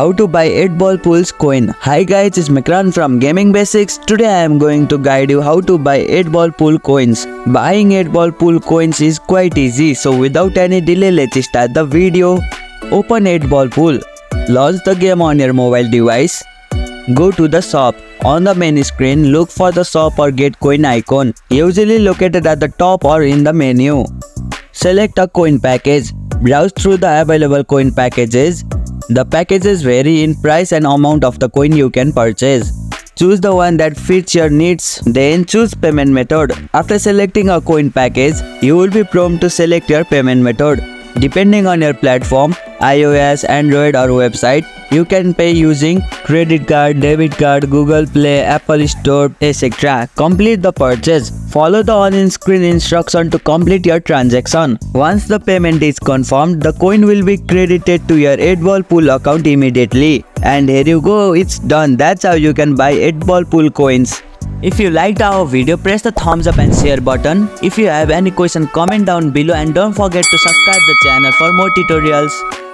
How to buy 8 ball pools coin. Hi guys, it's Mikran from Gaming Basics. Today I am going to guide you how to buy 8 ball pool coins. Buying 8 ball pool coins is quite easy, so without any delay let's start the video. Open 8 ball pool. Launch the game on your mobile device. Go to the shop. On the main screen, look for the shop or get coin icon, usually located at the top or in the menu. Select a coin package. Browse through the available coin packages. The packages vary in price and amount of the coin you can purchase. Choose the one that fits your needs, then choose payment method. After selecting a coin package, you will be prompted to select your payment method. Depending on your platform, iOS, Android or website, you can pay using credit card, debit card, Google Play, Apple Store, etc. Complete the purchase. Follow the on-screen instruction to complete your transaction. Once the payment is confirmed, the coin will be credited to your 8 ball pool account immediately. And here you go, it's done. That's how you can buy 8 ball pool coins. If you liked our video, press the thumbs up and share button. If you have any question, comment down below and don't forget to subscribe the channel for more tutorials.